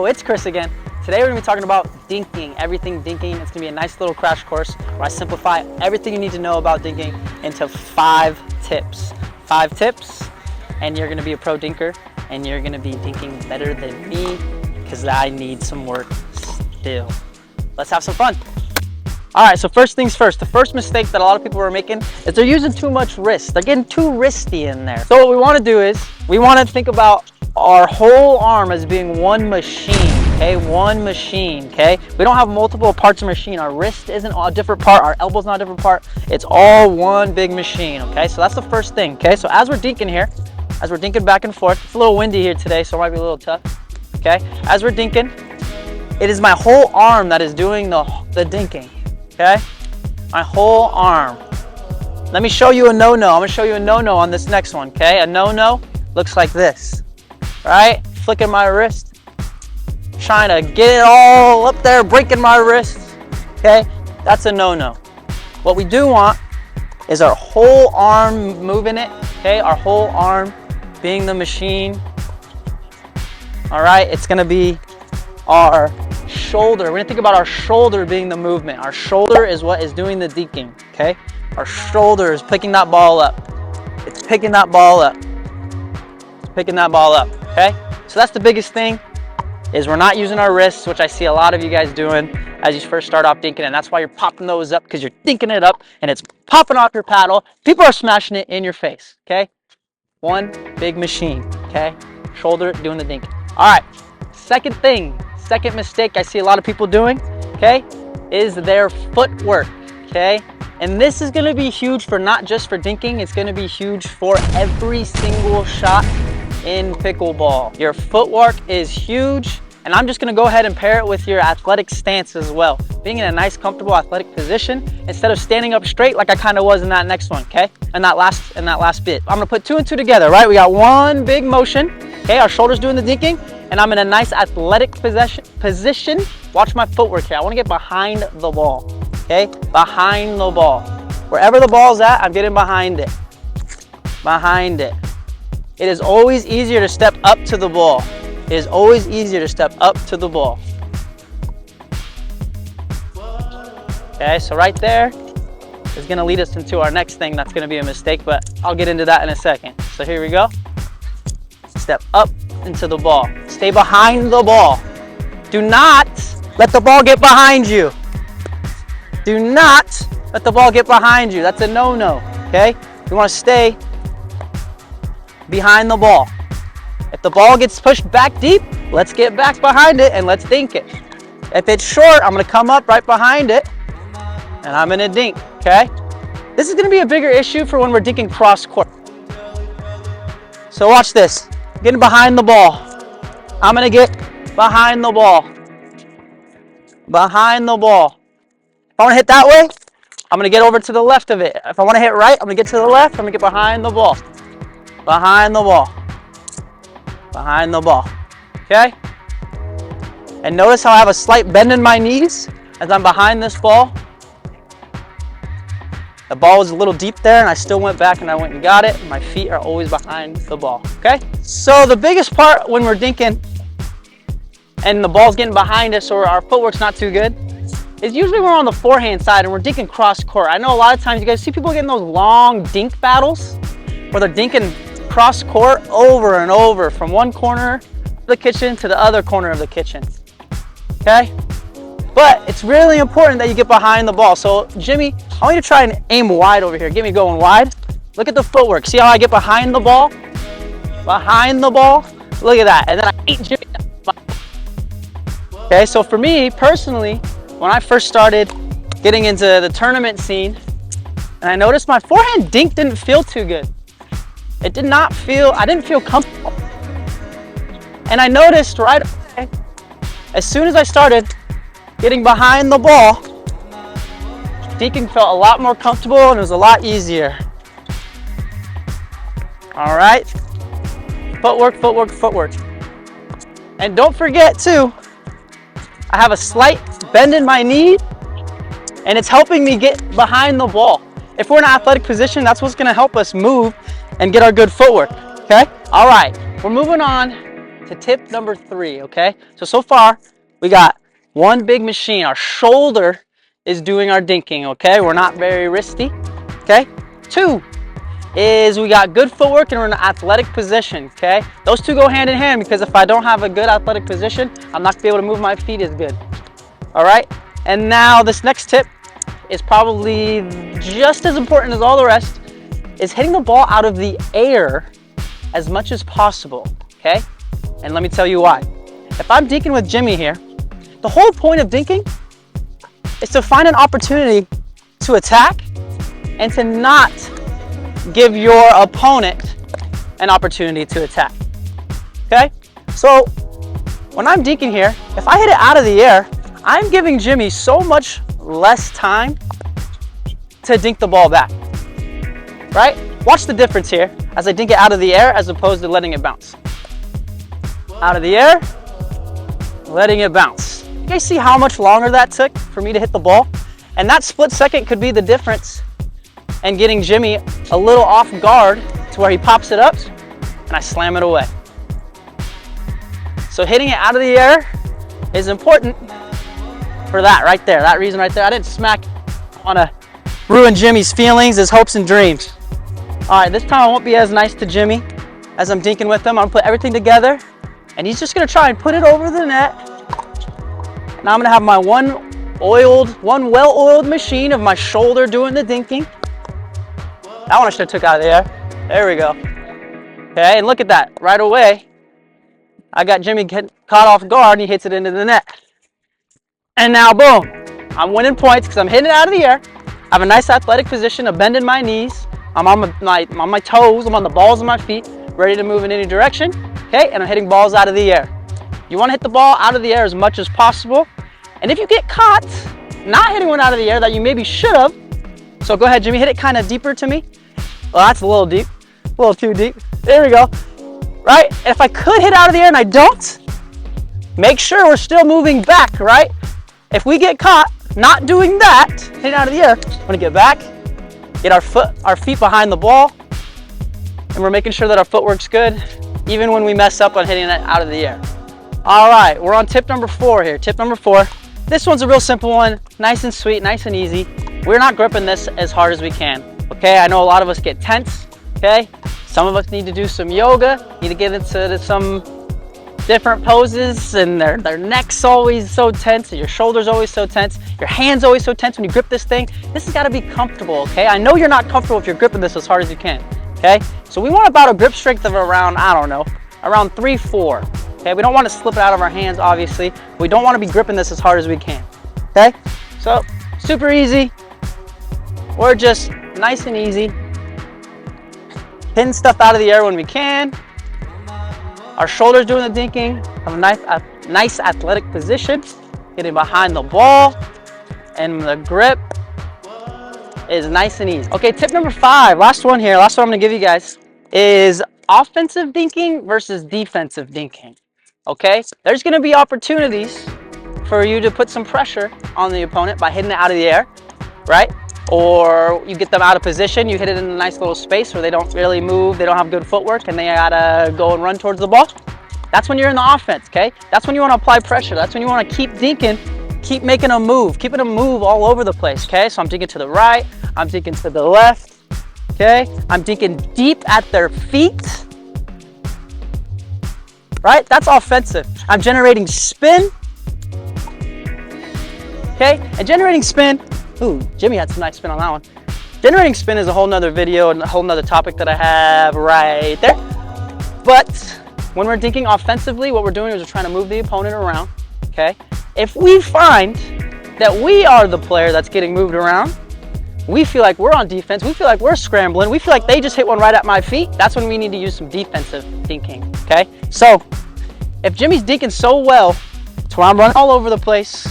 Yo, it's Chris again. Today we're going to be talking about dinking, everything dinking. It's going to be a nice little crash course where I simplify everything you need to know about dinking into 5 tips. 5 tips, and you're going to be a pro dinker, and you're going to be dinking better than me because I need some work still. Let's have some fun. All right, so first things first, the first mistake that a lot of people are making is they're using too much wrist. They're getting too wristy in there. So what we want to do is we want to think about our whole arm as being one machine, okay? One machine, okay? We don't have multiple parts of machine. Our wrist isn't a different part. Our elbow's not a different part. It's all one big machine, okay? So that's the first thing, okay? So as we're dinking here, as we're dinking back and forth, it's a little windy here today, so it might be a little tough, okay? As we're dinking, it is my whole arm that is doing the dinking, okay? My whole arm. Let me show you a no-no. I'm gonna show you a no-no on this next one, okay? A no-no looks like this. Right? Flicking my wrist, trying to get it all up there, breaking my wrist, okay? That's a no-no. What we do want is our whole arm moving it, okay? Our whole arm being the machine, all right? It's gonna be our shoulder. We're gonna think about our shoulder being the movement. Our shoulder is what is doing the dinking, okay? Our shoulder is picking that ball up. It's picking that ball up. It's picking that ball up. Okay, so that's the biggest thing, is we're not using our wrists, which I see a lot of you guys doing as you first start off dinking, and that's why you're popping those up, because you're dinking it up and it's popping off your paddle. People are smashing it in your face, okay? One big machine, okay? Shoulder doing the dinking. All right, second thing, second mistake I see a lot of people doing, okay, is their footwork, okay? And this is gonna be huge for not just for dinking, it's gonna be huge for every single shot in pickleball. Your footwork is huge, and I'm just gonna go ahead and pair it with your athletic stance as well. Being in a nice, comfortable athletic position instead of standing up straight like I kind of was in that next one, okay? And that last bit. I'm gonna put 2 and 2 together, right? We got one big motion, okay? Our shoulders doing the dinking, and I'm in a nice athletic position. Watch my footwork here. I wanna get behind the ball, okay? Behind the ball. Wherever the ball's at, I'm getting behind it. Behind it. It is always easier to step up to the ball. It is always easier to step up to the ball. Okay, so right there is gonna lead us into our next thing that's gonna be a mistake, but I'll get into that in a second. So here we go. Step up into the ball. Stay behind the ball. Do not let the ball get behind you. Do not let the ball get behind you. That's a no-no, okay? You wanna stay behind the ball. If the ball gets pushed back deep, let's get back behind it and let's dink it. If it's short, I'm gonna come up right behind it and I'm gonna dink, okay? This is gonna be a bigger issue for when we're dinking cross court. So watch this, getting behind the ball. I'm gonna get behind the ball. Behind the ball. If I wanna hit that way, I'm gonna get over to the left of it. If I wanna hit right, I'm gonna get to the left, I'm gonna get behind the ball. Behind the ball. Behind the ball. Okay? And notice how I have a slight bend in my knees as I'm behind this ball. The ball was a little deep there and I still went back and I went and got it. My feet are always behind the ball. Okay? So the biggest part when we're dinking and the ball's getting behind us or our footwork's not too good is usually we're on the forehand side and we're dinking cross court. I know a lot of times you guys see people getting those long dink battles where they're dinking cross court over and over from one corner of the kitchen to the other corner of the kitchen, okay? But it's really important that you get behind the ball. So Jimmy, I want you to try and aim wide over here. Get me going wide. Look at the footwork. See how I get behind the ball? Behind the ball. Look at that. And then I eat Jimmy. Okay, so for me personally, when I first started getting into the tournament scene, and I noticed my forehand dink didn't feel too good. It did not feel, I didn't feel comfortable. And I noticed right away, as soon as I started getting behind the ball, dinking felt a lot more comfortable and it was a lot easier. All right, footwork, footwork, footwork. And don't forget too, I have a slight bend in my knee and it's helping me get behind the ball. If we're in an athletic position, that's what's gonna help us move and get our good footwork, okay? All right, we're moving on to tip number 3, okay? So far, we got one big machine. Our shoulder is doing our dinking, okay? We're not very wristy, okay? 2 is we got good footwork and we're in an athletic position, okay? Those 2 go hand in hand because if I don't have a good athletic position, I'm not gonna be able to move my feet as good, all right? And now this next tip is probably just as important as all the rest, is hitting the ball out of the air as much as possible, okay? And let me tell you why. If I'm dinking with Jimmy here, the whole point of dinking is to find an opportunity to attack and to not give your opponent an opportunity to attack, okay? So when I'm dinking here, if I hit it out of the air, I'm giving Jimmy so much less time to dink the ball back, right? Watch the difference here as I dink it out of the air as opposed to letting it bounce. Out of the air, letting it bounce. You guys see how much longer that took for me to hit the ball? And that split second could be the difference in getting Jimmy a little off guard to where he pops it up and I slam it away. So hitting it out of the air is important for that right there, that reason right there. I didn't smack on a ruin Jimmy's feelings, his hopes and dreams. All right, this time I won't be as nice to Jimmy as I'm dinking with him. I'm gonna put everything together and he's just gonna try and put it over the net. Now I'm gonna have my one well-oiled machine of my shoulder doing the dinking. That one I should have took out of the air. There we go. Okay, and look at that, right away, I got Jimmy caught off guard and he hits it into the net. And now boom, I'm winning points because I'm hitting it out of the air. I have a nice athletic position, I'm bending my knees, I'm on my toes, I'm on the balls of my feet, ready to move in any direction, okay? And I'm hitting balls out of the air. You wanna hit the ball out of the air as much as possible. And if you get caught not hitting one out of the air that you maybe should have, so go ahead, Jimmy, hit it kind of deeper to me. Well, that's a little deep, a little too deep. There we go, right? And if I could hit out of the air and I don't, make sure we're still moving back, right? If we get caught not doing that, hitting out of the air, we're gonna get back, get our feet behind the ball, and we're making sure that our footwork's good, even when we mess up on hitting it out of the air. All right, we're on tip number 4 here. Tip number 4. This one's a real simple one, nice and sweet, nice and easy. We're not gripping this as hard as we can, okay? I know a lot of us get tense, okay? Some of us need to do some yoga, need to get into some different poses, and their neck's always so tense, and your shoulder's always so tense, your hand's always so tense when you grip this thing. This has gotta be comfortable, okay? I know you're not comfortable if you're gripping this as hard as you can, okay? So we want about a grip strength of around, I don't know, around 3-4. Okay, we don't want to slip it out of our hands, obviously. We don't want to be gripping this as hard as we can, okay? So, super easy. We're just nice and easy. Hitting stuff out of the air when we can. Our shoulders doing the dinking. Have a nice athletic position. Getting behind the ball. And the grip is nice and easy. Okay, tip number 5, last one here. Last one I'm going to give you guys is offensive dinking versus defensive dinking. Okay, there's going to be opportunities for you to put some pressure on the opponent by hitting it out of the air, right? Or you get them out of position, you hit it in a nice little space where they don't really move, they don't have good footwork, and they gotta go and run towards the ball. That's when you're in the offense, okay? That's when you want to apply pressure. That's when you want to keep dinking, keep making a move, keeping a move all over the place, okay? So I'm dinking to the right, I'm dinking to the left, okay? I'm dinking deep at their feet. Right? That's offensive. I'm generating spin. Okay? And generating spin, ooh, Jimmy had some nice spin on that one. Generating spin is a whole nother video and a whole nother topic that I have right there. But when we're dinking offensively, what we're doing is we're trying to move the opponent around. Okay? If we find that we are the player that's getting moved around, we feel like we're on defense, we feel like we're scrambling, we feel like they just hit one right at my feet, that's when we need to use some defensive dinking, okay? So, if Jimmy's dinking so well to where I'm running all over the place,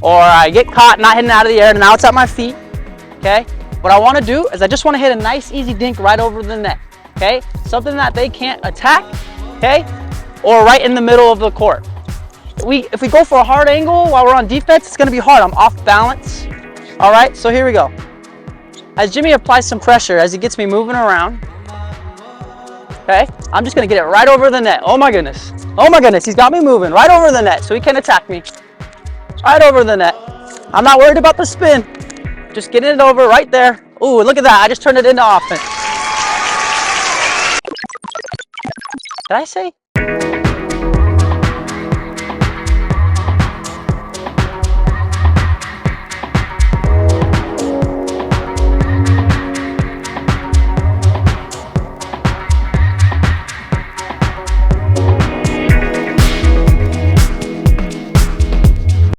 or I get caught not hitting out of the air and now it's at my feet, okay? What I wanna do is I just wanna hit a nice easy dink right over the net, okay? Something that they can't attack, okay? Or right in the middle of the court. If we go for a hard angle while we're on defense, it's gonna be hard, I'm off balance. All right, so here we go. As Jimmy applies some pressure, as he gets me moving around, okay, I'm just gonna get it right over the net. Oh my goodness. Oh my goodness, he's got me moving right over the net so he can attack me. Right over the net. I'm not worried about the spin. Just getting it over right there. Ooh, look at that. I just turned it into offense. Did I say